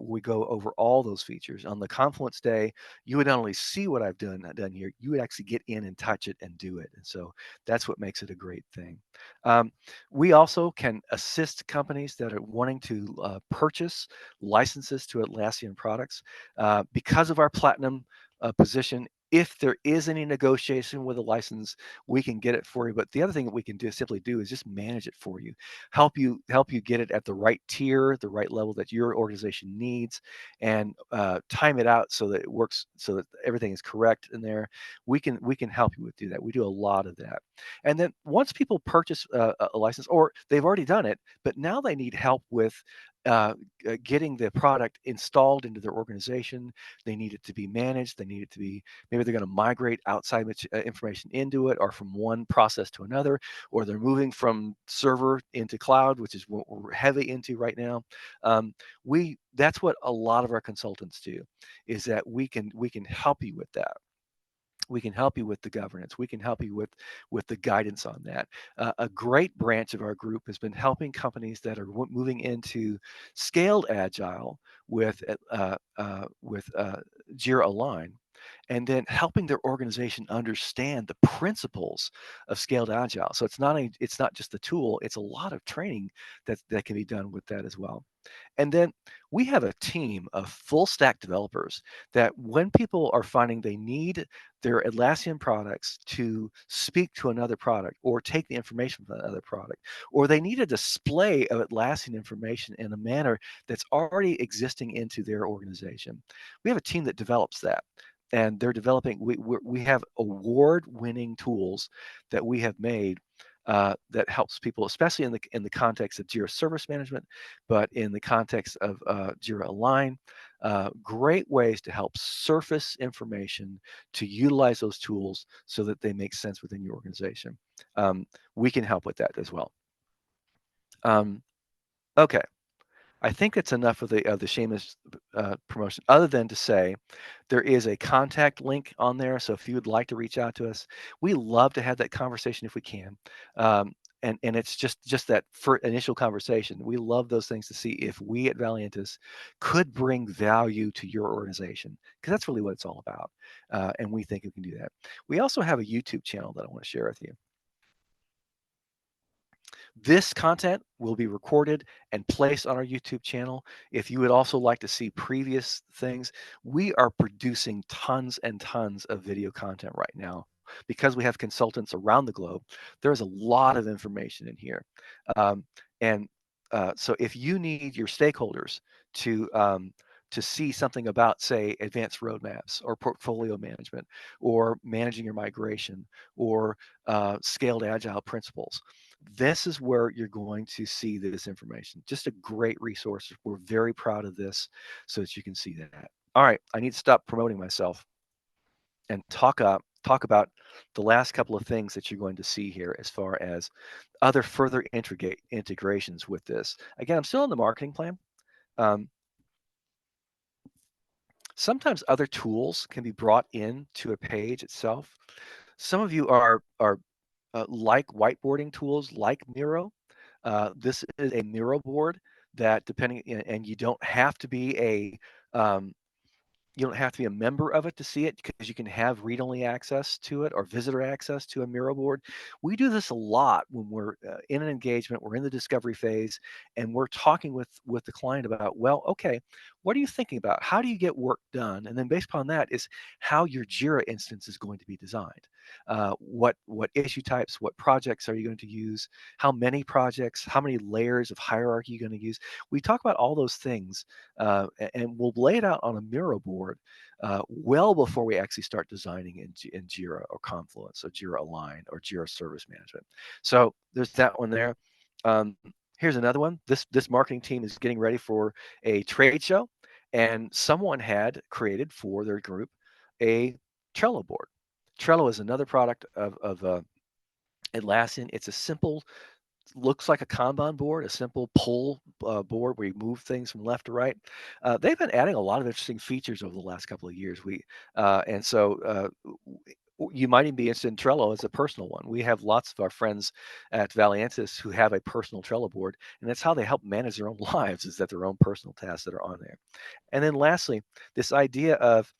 Speaker 1: We go over all those features. On the Confluence day, you would not only see what I've done here, you would actually get in and touch it and do it. And so that's what makes it a great thing. Um, we also can assist companies that are wanting to purchase licenses to Atlassian products because of our platinum position. If there is any negotiation with a license, we can get it for you. But the other thing that we can simply do is just manage it for you, help you get it at the right tier, the right level that your organization needs, and time it out so that it works, so that everything is correct in there. We can help you with do that. We do a lot of that. And then once people purchase a license, or they've already done it, but now they need help with uh, getting the product installed into their organization. They need it to be managed. They need it to be, maybe they're going to migrate outside information into it, or from one process to another, or they're moving from server into cloud, which is what we're heavy into right now. That's what a lot of our consultants do, is that we can help you with that. We can help you with the governance. We can help you with the guidance on that. A great branch of our group has been helping companies that are moving into scaled agile with Jira Align, and then helping their organization understand the principles of scaled agile. So it's not just the tool; it's a lot of training that can be done with that as well. And then we have a team of full stack developers that, when people are finding they need their Atlassian products to speak to another product or take the information from another product, or they need a display of Atlassian information in a manner that's already existing into their organization, we have a team that develops that. And they're developing, we have award-winning tools that we have made that helps people, especially in the context of Jira Service Management, but in the context of Jira Align. Great ways to help surface information, to utilize those tools so that they make sense within your organization. We can help with that as well. Um, okay. I think it's enough of the shameless promotion, other than to say there is a contact link on there. So if you would like to reach out to us, we love to have that conversation if we can. And it's just that for initial conversation. We love those things to see if we at Valiantus could bring value to your organization, because that's really what it's all about. And we think we can do that. We also have a YouTube channel that I want to share with you. This content will be recorded and placed on our YouTube channel. If you would also like to see previous things, we are producing tons and tons of video content right now. Because we have consultants around the globe, there's a lot of information in here. Um, and so if you need your stakeholders to see something about, say, advanced roadmaps or portfolio management or managing your migration or scaled agile principles, this is where you're going to see this information. Just a great resource. We're very proud of this, so that you can see that. All right, I need to stop promoting myself and talk about the last couple of things that you're going to see here as far as other further integrations with this. Again, I'm still in the marketing plan. Um, Sometimes other tools can be brought in to a page itself. Some of you are like whiteboarding tools like Miro. This is a Miro board that, depending, and um, you don't have to be a member of it to see it, because you can have read-only access to it or visitor access to a Miro board. We do this a lot when we're in an engagement, we're in the discovery phase, and we're talking with the client about, well, okay, what are you thinking about? How do you get work done? And then based upon that is how your Jira instance is going to be designed. What issue types, what projects are you going to use? How many projects? How many layers of hierarchy are you going to use? We talk about all those things, and we'll lay it out on a Miro board well before we actually start designing in Jira or Confluence or Jira Align or Jira Service Management. So there's that one there. Um, Here's another one. This marketing team is getting ready for a trade show, and someone had created for their group a Trello board. Trello is another product of Atlassian. It's a simple looks like a Kanban board, a simple pull board where you move things from left to right. They've been adding a lot of interesting features over the last couple of years. And so you might even be interested in Trello as a personal one. We have lots of our friends at Valiantis who have a personal Trello board, and that's how they help manage their own lives, is that their own personal tasks that are on there. And then lastly, this idea of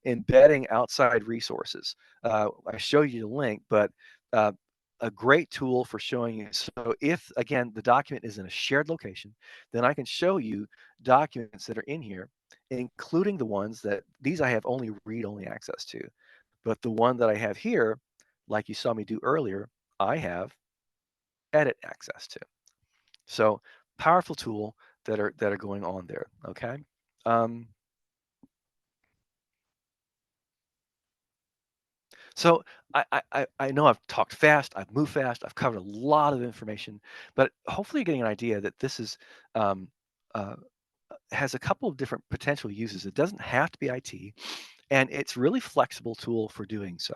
Speaker 1: embedding outside resources. I show you the link, but uh, a great tool for showing you. So if, again, the document is in a shared location, then I can show you documents that are in here, including the ones that these I have only read-only access to. But the one that I have here, like you saw me do earlier, I have edit access to. So powerful tool that are going on there. Okay. Um, So I know I've talked fast, I've moved fast, I've covered a lot of information, but hopefully you're getting an idea that this is um, uh, has a couple of different potential uses. It doesn't have to be IT, and it's really flexible tool for doing so.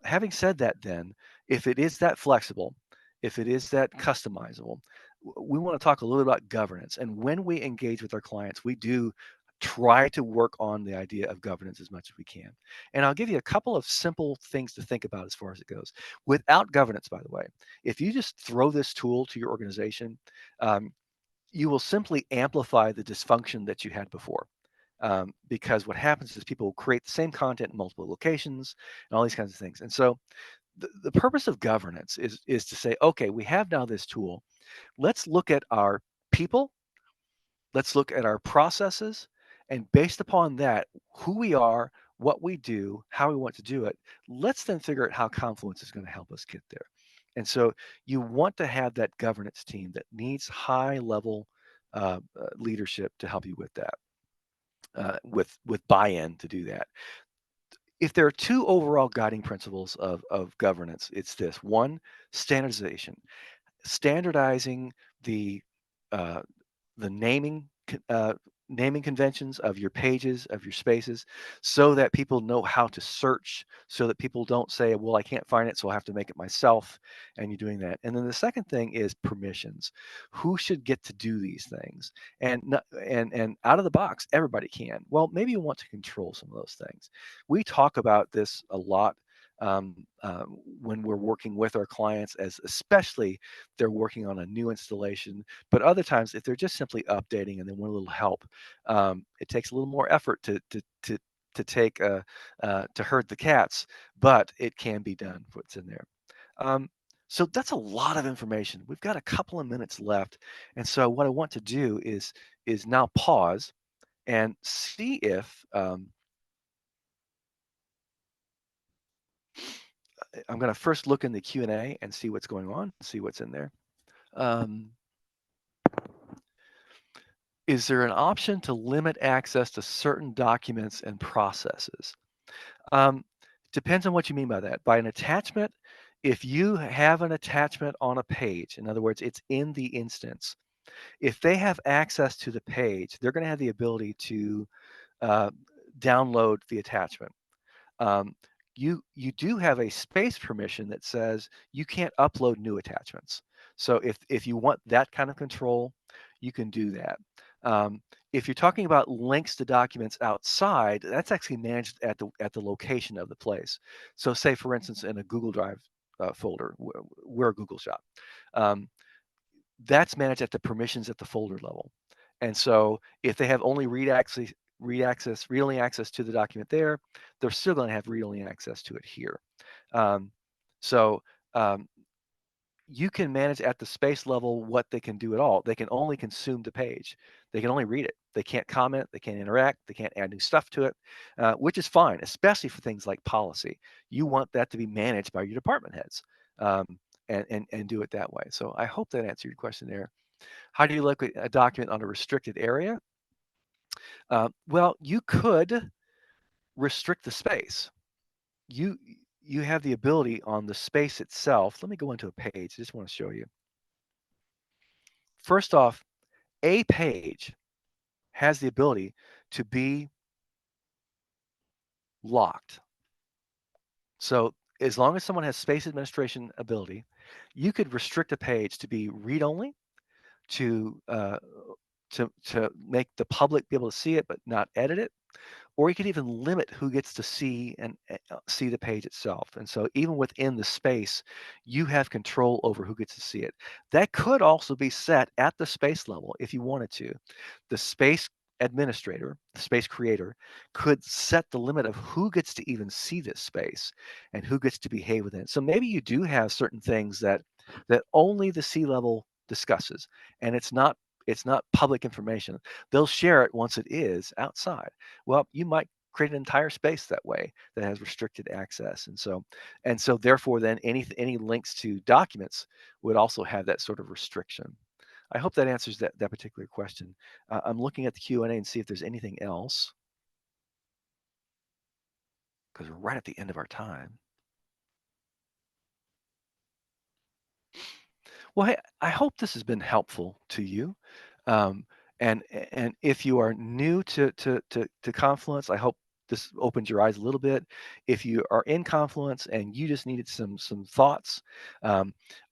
Speaker 1: Having said that, then, if it is that flexible, if it is that customizable, we want to talk a little about governance. And when we engage with our clients, we do try to work on the idea of governance as much as we can. And I'll give you a couple of simple things to think about as far as it goes. Without governance, by the way, if you just throw this tool to your organization, um, you will simply amplify the dysfunction that you had before. Because what happens is people will create the same content in multiple locations and all these kinds of things. And so the purpose of governance is to say, okay, we have now this tool. Let's look at our people, let's look at our processes, and based upon that, who we are, what we do, how we want to do it, let's then figure out how Confluence is going to help us get there. And so you want to have that governance team that needs high level leadership to help you with that, with buy-in to do that. If there are two overall guiding principles of governance, it's this: one, standardization, standardizing the uh, the naming conventions of your pages, of your spaces, so that people know how to search, so that people don't say, well, I can't find it, so I'll have to make it myself. And you're doing that. And then the second thing is permissions. Who should get to do these things? And out of the box, everybody can. Well, maybe you want to control some of those things. We talk about this a lot um, when we're working with our clients, as especially they're working on a new installation. But other times, if they're just simply updating and they want a little help, it takes a little more effort to herd the cats, but it can be done. What's in there. Um, so that's a lot of information. We've got a couple of minutes left, and so what I want to do is now pause and see if I'm going to first look in the Q&A and see what's going on, see what's in there. Um, is there an option to limit access to certain documents and processes? Um, Depends on what you mean by that. By an attachment, if you have an attachment on a page, in other words, it's in the instance, if they have access to the page, they're going to have the ability to uh, download the attachment. Um, you do have a space permission that says you can't upload new attachments. So if you want that kind of control, you can do that. If you're talking about links to documents outside, that's actually managed at the location of the place. So say, for instance, in a Google Drive folder, we're a Google shop. Um, that's managed at the permissions at the folder level. And so if they have only read-only access to the document there, they're still going to have read-only access to it here. Um, so um, you can manage at the space level what they can do at all. They can only consume the page. They can only read it. They can't comment. They can't interact. They can't add new stuff to it, which is fine, especially for things like policy. You want that to be managed by your department heads, um, and do it that way. So I hope that answered your question there. How do you look at a document on a restricted area? Well, you could restrict the space. You you have the ability on the space itself. Let me go into a page. I just want to show you. First off, a page has the ability to be locked. So as long as someone has space administration ability, You could restrict a page to be read-only, to to make the public be able to see it but not edit it, or you could even limit who gets to see and see the page itself. And so even within the space, you have control over who gets to see it. That could also be set at the space level if you wanted to. The space administrator, the space creator, could set the limit of who gets to even see this space and who gets to behave within it. So maybe you do have certain things that only the C level discusses, and it's not public information. They'll share it once it is outside. Well, you might create an entire space that way that has restricted access. And so therefore then any links to documents would also have that sort of restriction. I hope that answers that particular question. I'm looking at the Q&A and see if there's anything else, because we're right at the end of our time. Well, hey, I hope this has been helpful to you. Um, and if you are new to Confluence, I hope this opens your eyes a little bit. If you are in Confluence and you just needed some thoughts,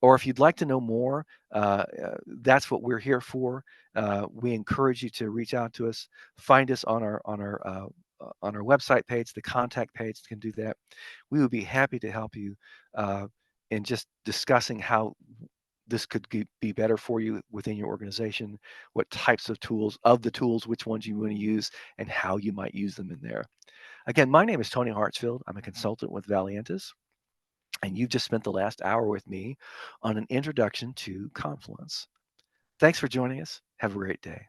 Speaker 1: or if you'd like to know more, that's what we're here for. We encourage you to reach out to us. Find us on our website page, the contact page can do that. We would be happy to help you in just discussing how this could be better for you within your organization, what types of tools, of the tools, which ones you want to use, and how you might use them in there. Again, my name is Tony Hartsfield. I'm a consultant with Valiantis, and you've just spent the last hour with me on an introduction to Confluence. Thanks for joining us. Have a great day.